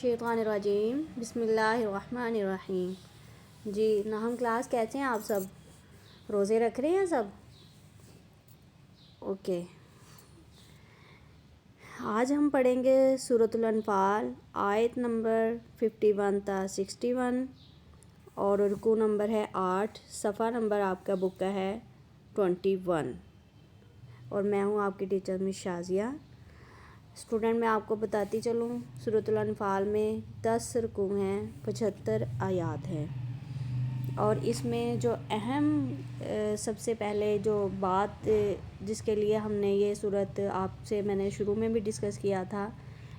मिनश्शैतानिर रजीम बिस्मिल्लाहिर्रहमानिर रहीम। जी हम क्लास कैसे हैं आप सब? रोज़े रख रहे हैं सब? ओके। आज हम पढ़ेंगे सूरतुल अनफ़ाल आयत नंबर 51 था 61 और रुकू नंबर है 8, सफ़ा नंबर आपका बुक का है 21 और मैं हूँ आपकी टीचर मिस शाज़िया। स्टूडेंट मैं आपको बताती चलूँ, सूरतुल अनफ़ाल में 10 रुकू हैं, 75 आयात हैं और इसमें जो अहम सबसे पहले जो बात जिसके लिए हमने ये सूरत आपसे मैंने शुरू में भी डिस्कस किया था,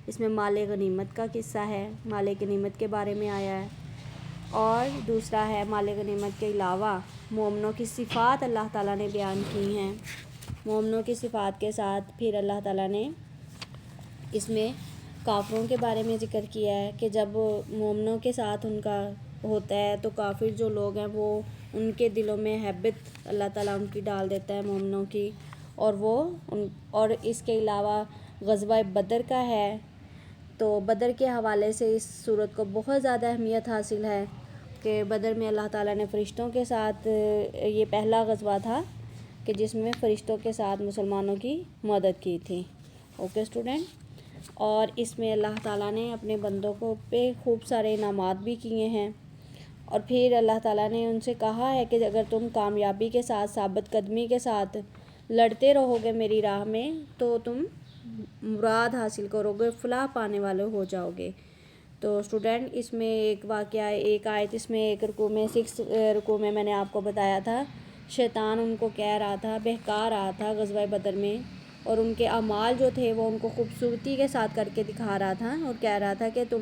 इसमें माले गनीमत का किस्सा है, माले गनीमत के बारे में आया है। और दूसरा है माले गनीमत के अलावा मोमिनों की सिफ़ात अल्लाह ताला ने बयान की हैं। मोमिनों की सिफ़ात के साथ फिर अल्लाह ताला ने इसमें काफ़िरों के बारे में ज़िक्र किया है कि जब मोमिनों के साथ उनका होता है तो काफ़िर जो लोग हैं वो उनके दिलों में हैबत अल्लाह ताला उनकी डाल देता है मोमिनों की, और इसके अलावा ग़ज़वा बदर का है। तो बदर के हवाले से इस सूरत को बहुत ज़्यादा अहमियत हासिल है कि बदर में अल्लाह ताला ने फ़रिश्तों के साथ, ये पहला ग़ज़वा था कि जिसमें फ़रिश्तों के साथ मुसलमानों की मदद की थी। Okay student. और इसमें अल्लाह ताला ने अपने बंदों को पे खूब सारे इनामात भी किए हैं और फिर अल्लाह ताला ने उनसे कहा है कि अगर तुम कामयाबी के साथ साबित कदमी के साथ लड़ते रहोगे मेरी राह में तो तुम मुराद हासिल करोगे, फ़लाह पाने वाले हो जाओगे। तो स्टूडेंट इसमें एक वाक़या, एक आयत इसमें एक रुकू में 6 रुकू में मैंने आपको बताया था, शैतान उनको कह रहा था, बहका रहा था ग़ज़वा बदर में, और उनके अमाल जो थे वो उनको खूबसूरती के साथ करके दिखा रहा था और कह रहा था कि तुम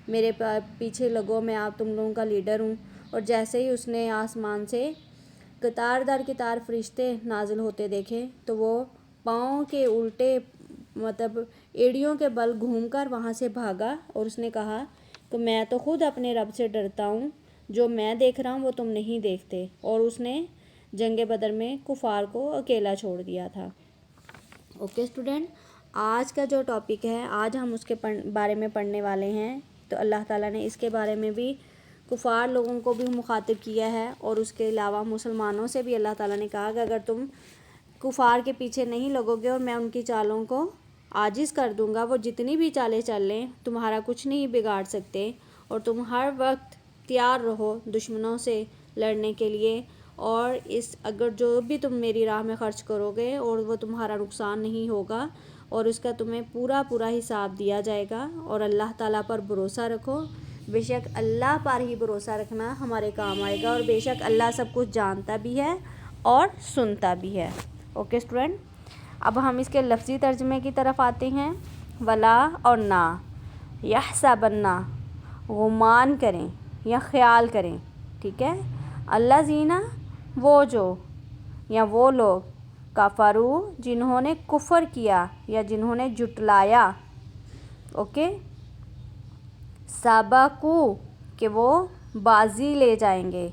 मेरे पीछे लगो, मैं आप तुम लोगों का लीडर हूँ। और जैसे ही उसने आसमान से कतार दर कतार फरिश्ते नाजिल होते देखे तो वो पाँव के उल्टे मतलब एड़ियों के बल घूमकर वहाँ से भागा और उसने कहा कि मैं तो ख़ुद अपने रब से डरता हूँ, जो मैं देख रहा हूँ वो तुम नहीं देखते। और उसने जंग बदर में कुफ़ार को अकेला छोड़ दिया था। ओके स्टूडेंट, आज का जो टॉपिक है आज हम उसके बारे में पढ़ने वाले हैं। तो अल्लाह ताला ने इसके बारे में भी कुफ़ार लोगों को भी मुखातिब किया है और उसके अलावा मुसलमानों से भी अल्लाह ताला ने कहा कि अगर तुम कुफ़ार के पीछे नहीं लगोगे और मैं उनकी चालों को आजिज़ कर दूंगा, वो जितनी भी चालें चल लें तुम्हारा कुछ नहीं बिगाड़ सकते, और तुम हर वक्त तैयार रहो दुश्मनों से लड़ने के लिए, और इस अगर जो भी तुम मेरी राह में ख़र्च करोगे और वो तुम्हारा नुकसान नहीं होगा और उसका तुम्हें पूरा पूरा हिसाब दिया जाएगा। और अल्लाह ताला पर भरोसा रखो, बेशक अल्लाह पर ही भरोसा रखना हमारे काम आएगा, और बेशक अल्लाह सब कुछ जानता भी है और सुनता भी है। ओके स्टूडेंट, अब हम इसके लफ्ज़ी तर्जमे की तरफ आते हैं। वला और ना, यहसबन्ना गुमान करें या ख़याल करें, ठीक है। अल्लाह जीना वो जो या वो लोग, काफ़रू जिन्होंने कुफ़र किया या जिन्होंने जुटलाया, ओके, सबकू कि वो बाजी ले जाएंगे,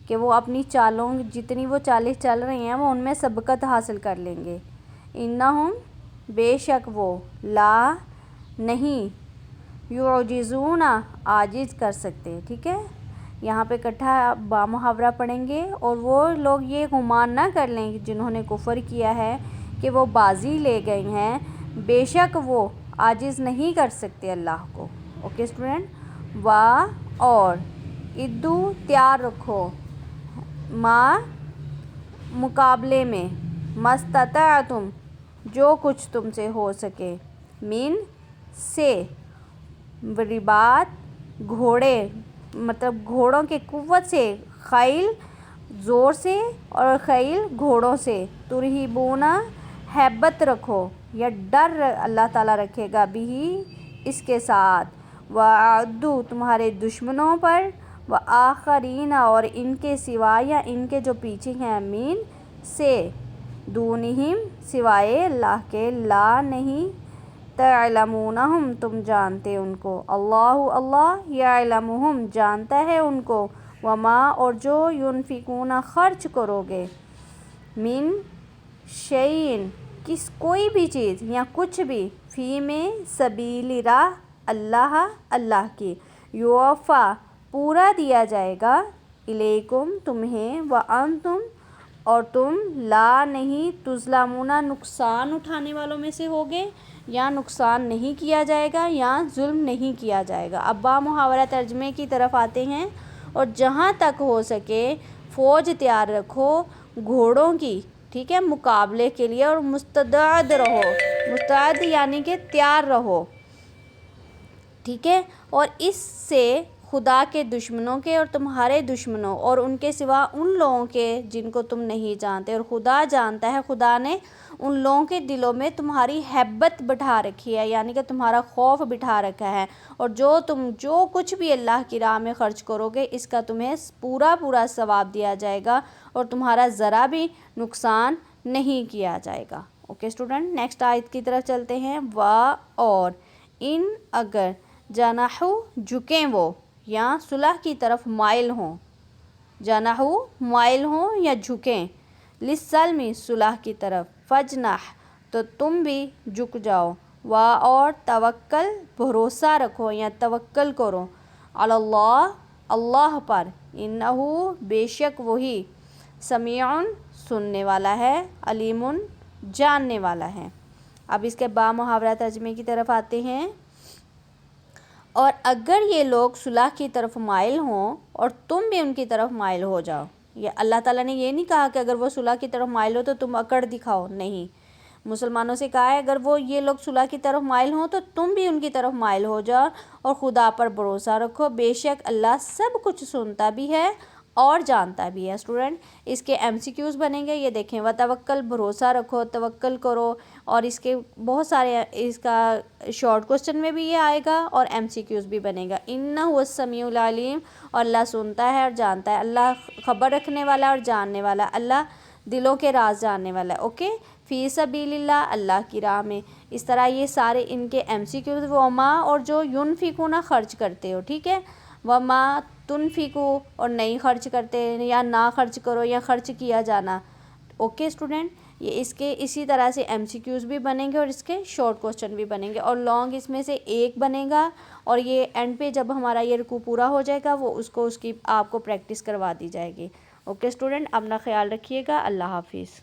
कि वो अपनी चालों जितनी वो चालें चल रही हैं वो उनमें सबकत हासिल कर लेंगे। इन्नहुम बेशक वो, ला नहीं, युजिज़ूना आजिज़ कर सकते, ठीक है। यहाँ पे इकट्ठा बामुहावरा पढ़ेंगे। और वो लोग ये गुमान ना कर लें जिन्होंने कुफ़र किया है कि वो बाजी ले गए हैं, बेशक वो आजिज़ नहीं कर सकते अल्लाह को। ओके स्टूडेंट, वाह और इद्दू तैयार रखो, माँ मुकाबले में, मस्तता तुम जो कुछ तुमसे हो सके, मिन से, रिबात घोड़े मतलब घोड़ों के कुव्वत से, खैल ज़ोर से और खैल घोड़ों से, तुरहिबूना हैबत रखो या डर अल्लाह ताला रखेगा भी इसके साथ, वअद्दू तुम्हारे दुश्मनों पर, व आखरीना और इनके सिवा या इनके जो पीछे हैं, मीन से, दूनिहिम सिवाय अल्लाह के, ला नहीं, तअलमूनहुम तुम जानते उनको, अल्लाहु अल्लाह यअलमुहुम जानता है उनको, वमा और जो युनफिकूना खर्च करोगे, मिन शैइन किस कोई भी चीज़ या कुछ भी, फ़ी में सबीली राह اللہ اللہ کی، یوفا پورا دیا جائے گا، الیکم تمہیں، وانتم اور تم، لا نہیں، تظلمون نقصان اٹھانے والوں میں سے ہوگے، یا نقصان نہیں کیا جائے گا یا ظلم نہیں کیا جائے گا۔ اب با محاورہ ترجمے کی طرف آتے ہیں، اور جہاں تک ہو سکے فوج تیار رکھو گھوڑوں کی، ٹھیک ہے، مقابلے کے لیے، اور مستعد رہو، مستعد یعنی کہ تیار رہو، ٹھیک ہے، اور اس سے خدا کے دشمنوں کے اور تمہارے دشمنوں اور ان کے سوا ان لوگوں کے جن کو تم نہیں جانتے اور خدا جانتا ہے، خدا نے ان لوگوں کے دلوں میں تمہاری ہیبت بٹھا رکھی ہے، یعنی کہ تمہارا خوف بٹھا رکھا ہے، اور جو کچھ بھی اللہ کی راہ میں خرچ کرو گے اس کا تمہیں پورا پورا ثواب دیا جائے گا، اور تمہارا ذرا بھی نقصان نہیں کیا جائے گا۔ اوکے اسٹوڈنٹ، نیکسٹ آیت کی طرف چلتے ہیں۔ اور ان اگر جناحو جھکیں وہ، یا صلح کی طرف مائل ہوں، جناحو مائل ہوں یا جھکیں، للسلم صلح کی طرف، فجنح تو تم بھی جھک جاؤ، اور توکل بھروسہ رکھو یا توکل کرو، علی اللہ اللہ پر، انہو بے شک وہی، سمیع سننے والا ہے، علیم جاننے والا ہے۔ اب اس کے با محاورہ ترجمے کی طرف آتے ہیں۔ اور اگر یہ لوگ صلح کی طرف مائل ہوں اور تم بھی ان کی طرف مائل ہو جاؤ، یہ اللہ تعالیٰ نے یہ نہیں کہا کہ اگر وہ صلح کی طرف مائل ہو تو تم اکڑ دکھاؤ، نہیں، مسلمانوں سے کہا ہے اگر یہ لوگ صلح کی طرف مائل ہوں تو تم بھی ان کی طرف مائل ہو جاؤ، اور خدا پر بھروسہ رکھو، بے شک اللہ سب کچھ سنتا بھی ہے اور جانتا بھی ہے۔ اسٹوڈنٹ، اس کے ایم سی کیوز بنیں گے، یہ دیکھیں، وتوکل بھروسہ رکھو، توکل کرو، اور اس کے بہت سارے، اس کا شارٹ کوسچن میں بھی یہ آئے گا اور ایم سی کیوز بھی بنے گا۔ انہ السمیع العلیم، اور اللہ سنتا ہے اور جانتا ہے، اللہ خبر رکھنے والا اور جاننے والا، اللہ دلوں کے راز جاننے والا ہے۔ اوکے، فی سبیل اللہ، اللہ کی راہ میں، اس طرح یہ سارے ان کے ایم سی کیوز، وما اور جو ینفقون خرچ کرتے ہو، ٹھیک ہے، وما تنفقو اور نہیں خرچ کرتے یا نہ خرچ کرو یا خرچ کیا جانا۔ اوکے اسٹوڈنٹ، یہ اس کے اسی طرح سے ایم سی کیوز بھی بنیں گے اور اس کے شارٹ کوسچن بھی بنیں گے، اور لانگ اس میں سے ایک بنے گا، اور یہ اینڈ پہ جب ہمارا یہ رکوع پورا ہو جائے گا وہ اس کی آپ کو پریکٹس کروا دی جائے گی۔ اوکے اسٹوڈنٹ، اپنا خیال رکھیے گا، اللہ حافظ۔